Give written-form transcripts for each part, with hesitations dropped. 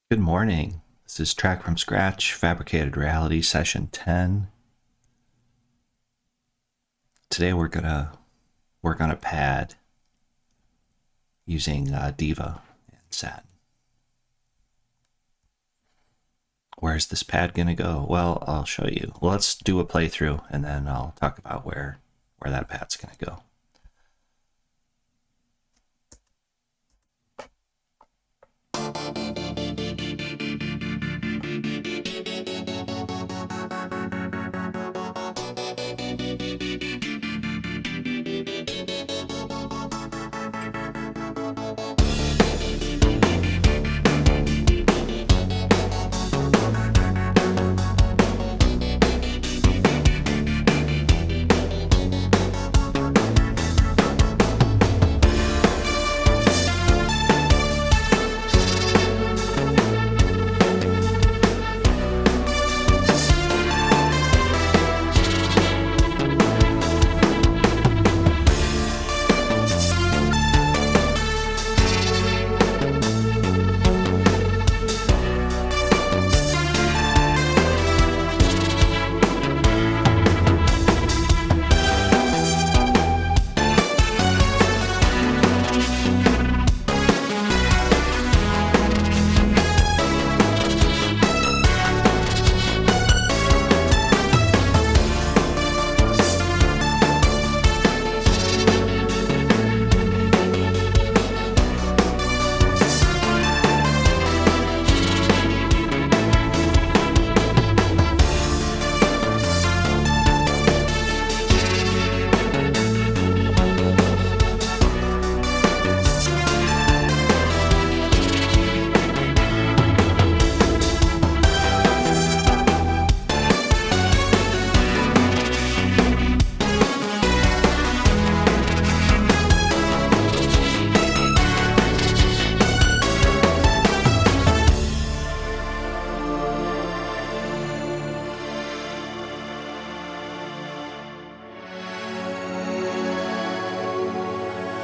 Good morning. This is Track from Scratch, Fabricated Reality, Session 10. Today we're going to work on a pad using Diva and Satin. Where's this pad going to go? Well, I'll show you. Well, let's do a playthrough, and then I'll talk about where that pad's going to go.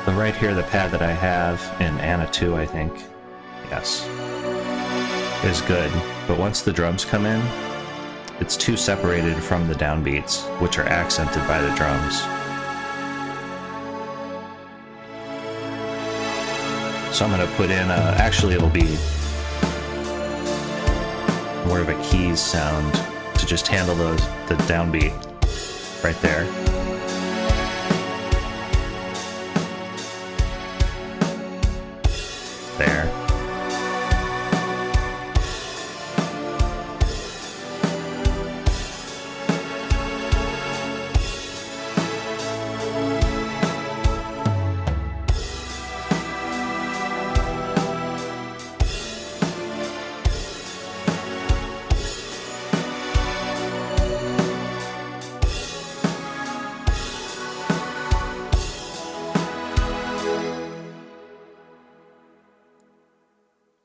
So right here, the pad that I have in Anna 2, I think, yes, is good. But once the drums come in, it's too separated from the downbeats, which are accented by the drums. So I'm going to put in actually it'll be more of a keys sound to just handle the downbeat right there. There.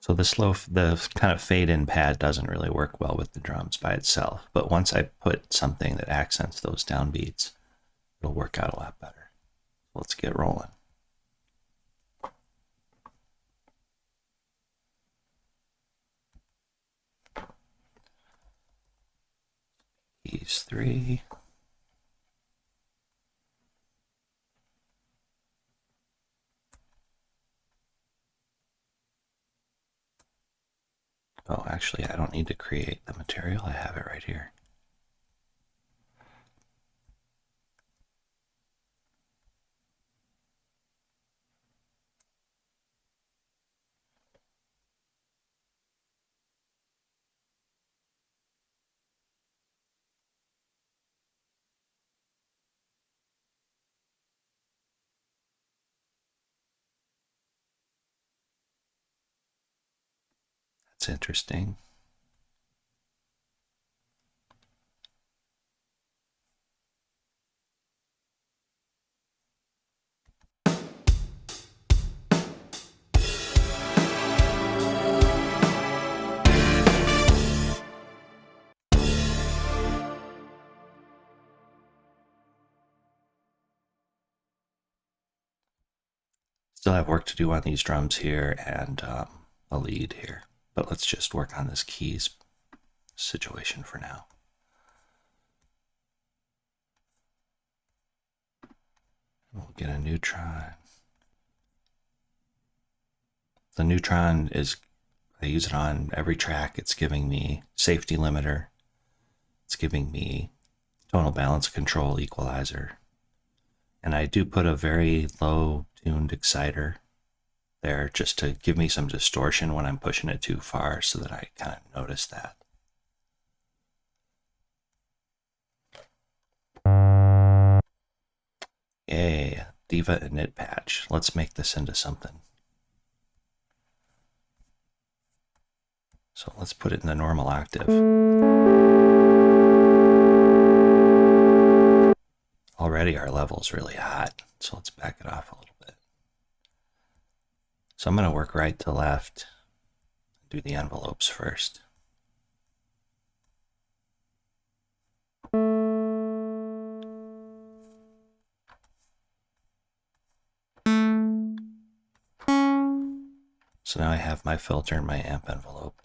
So the kind of fade-in pad doesn't really work well with the drums by itself, but once I put something that accents those downbeats, it'll work out a lot better. Let's get rolling. Keys 3. Oh, actually, I don't need to create the material. I have it right here. That's interesting. Still have work to do on these drums here and a lead here, but let's just work on this keys situation for now. We'll get a neutron. The neutron is, I use it on every track. It's giving me safety limiter. It's giving me tonal balance control equalizer. And I do put a very low tuned exciter there just to give me some distortion when I'm pushing it too far so that I kind of notice that. Yay, Diva init patch. Let's make this into something. So let's put it in the normal octave. Already our level's really hot, so let's back it off a little bit. So I'm going to work right to left, do the envelopes first. So now I have my filter and my amp envelope.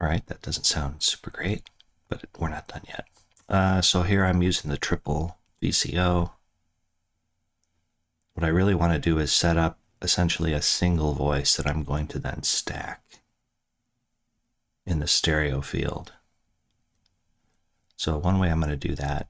Right, that doesn't sound super great, but we're not done yet. So here I'm using the triple VCO. What I really want to do is set up essentially a single voice that I'm going to then stack in the stereo field. So one way I'm going to do that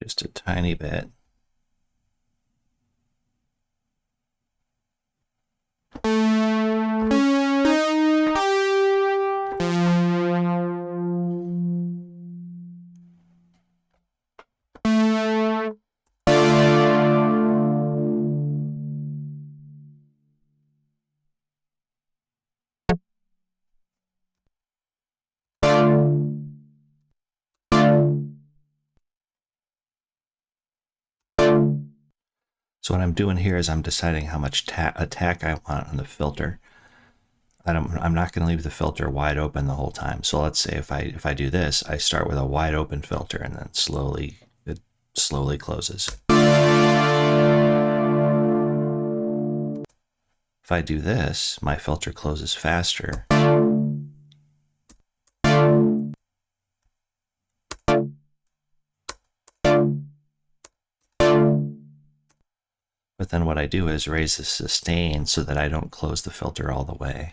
just a tiny bit. So what I'm doing here is I'm deciding how much attack I want on the filter. I'm not going to leave the filter wide open the whole time. So let's say if I do this, I start with a wide open filter and then it slowly closes. If I do this, my filter closes faster. But then what I do is raise the sustain so that I don't close the filter all the way.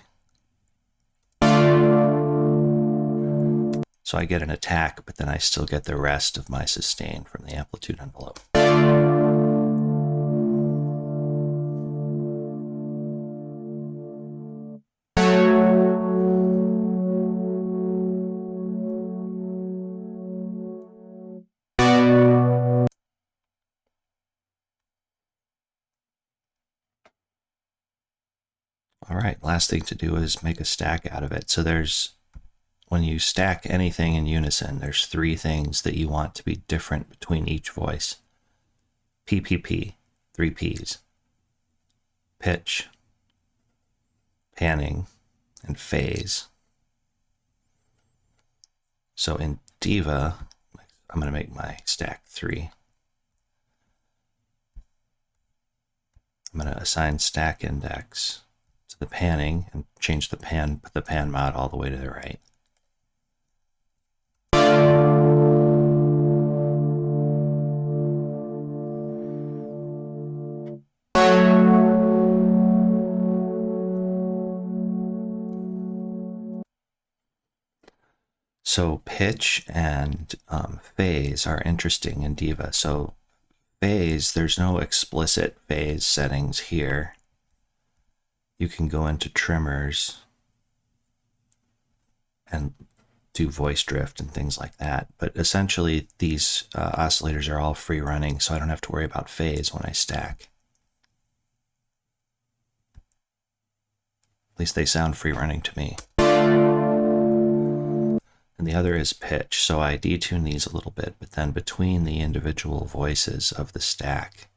So I get an attack, but then I still get the rest of my sustain from the amplitude envelope. right, last thing to do is make a stack out of it. So when you stack anything in unison, there's three things that you want to be different between each voice. PPP, three Ps. Pitch, panning, and phase. So in Diva, I'm going to make my stack 3. I'm going to assign stack index to the panning and change the put the pan mod all the way to the right. So pitch and phase are interesting in Diva. So phase, there's no explicit phase settings here. You can go into trimmers and do voice drift and things like that. But essentially, these oscillators are all free running, so I don't have to worry about phase when I stack. At least they sound free running to me. And the other is pitch. So I detune these a little bit, but then between the individual voices of the stack,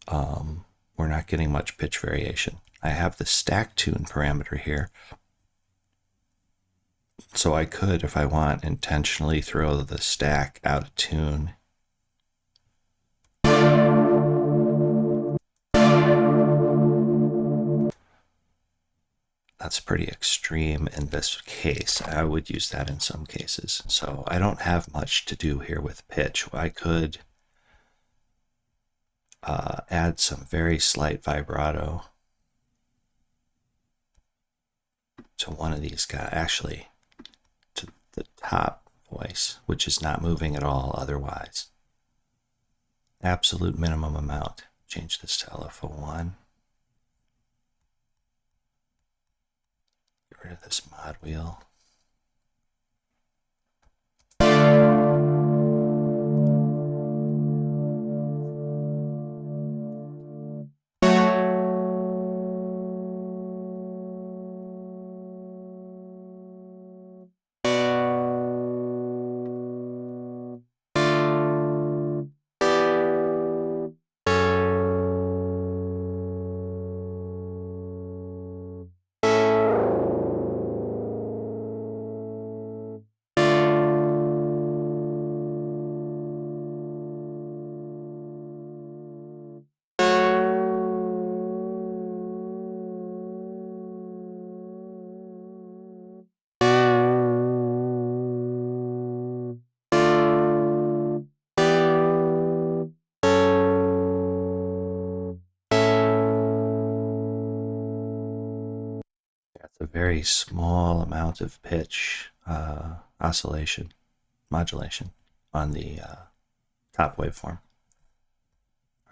we're not getting much pitch variation. I have the stack tune parameter here. So I could, if I want, intentionally throw the stack out of tune. That's pretty extreme in this case. I would use that in some cases. So I don't have much to do here with pitch. I could add some very slight vibrato to one of these guys, actually to the top voice, which is not moving at all otherwise. Absolute minimum amount. Change this to LFO1. Get rid of this mod wheel. That's a very small amount of pitch oscillation, modulation on the top waveform.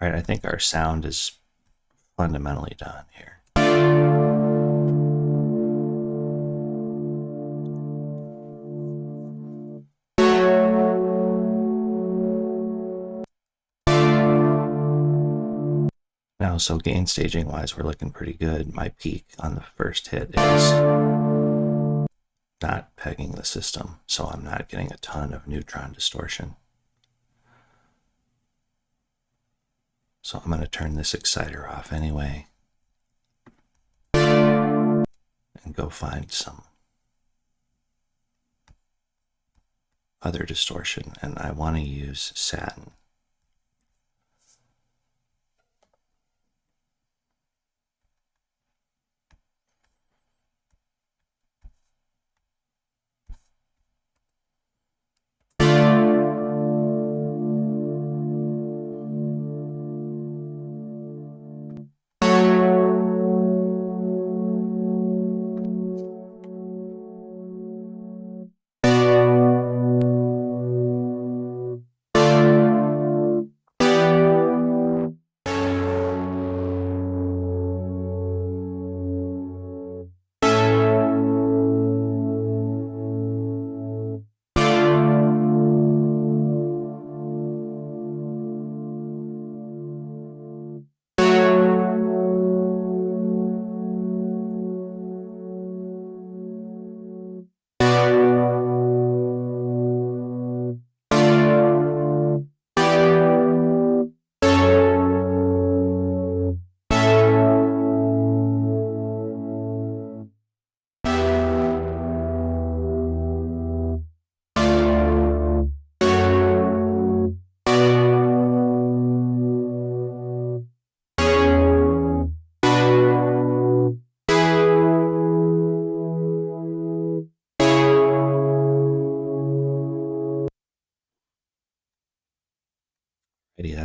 All right, I think our sound is fundamentally done here. Now, so gain staging wise, we're looking pretty good. My peak on the first hit is not pegging the system, so I'm not getting a ton of neutron distortion. So I'm going to turn this exciter off anyway and go find some other distortion, and I want to use Satin.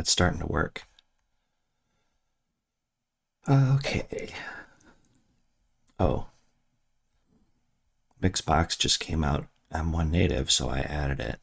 That's starting to work. Okay. Oh. Mixbox just came out M1 native, so I added it.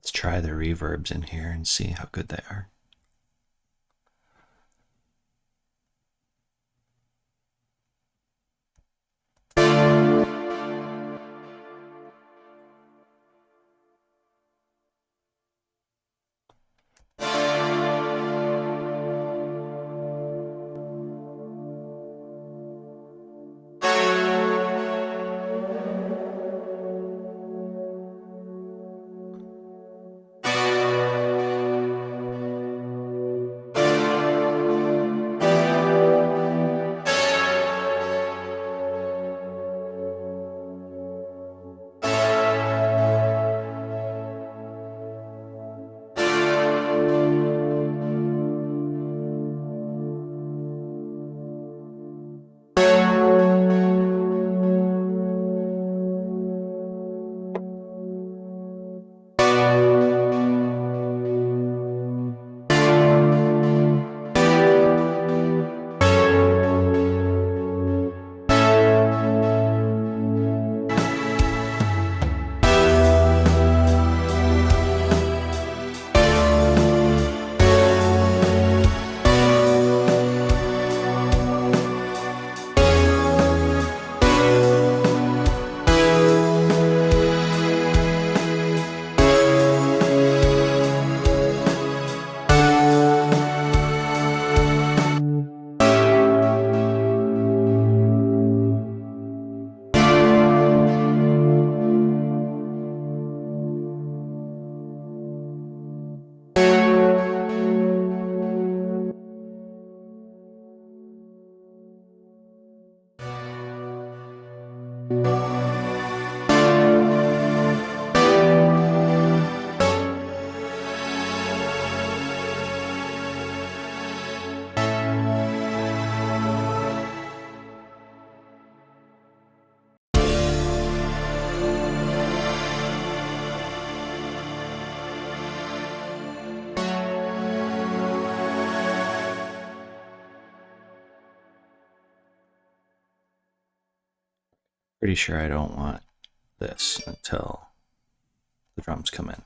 Let's try the reverbs in here and see how good they are. Pretty sure I don't want this until the drums come in.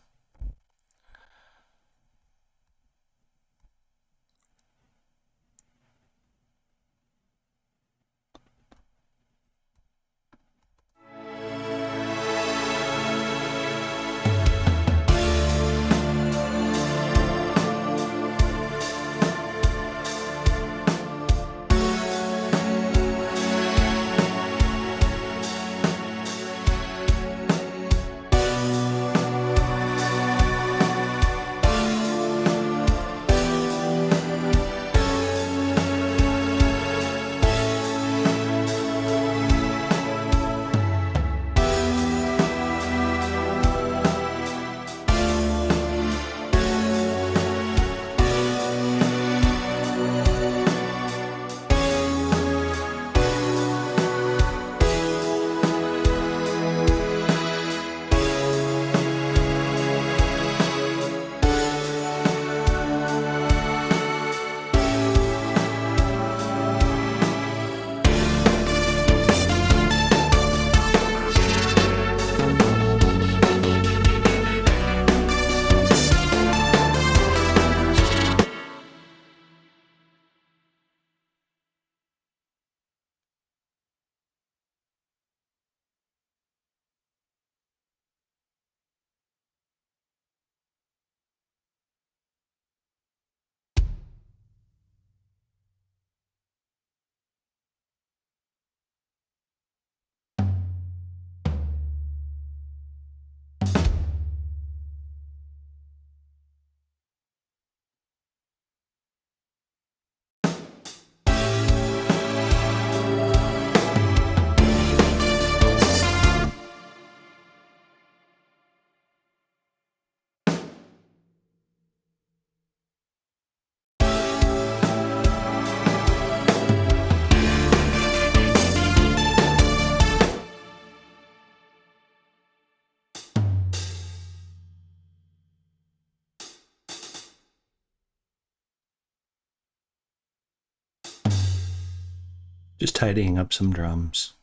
Just tidying up some drums.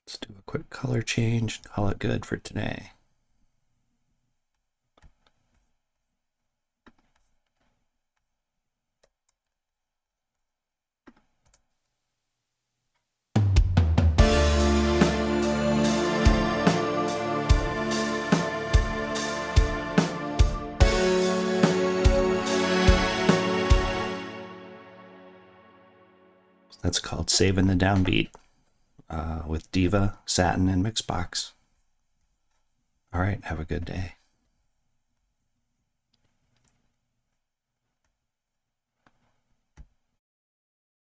Let's do a quick color change and call it good for today. That's called Saving the Downbeat with Diva, Satin, and Mixbox. All right, have a good day.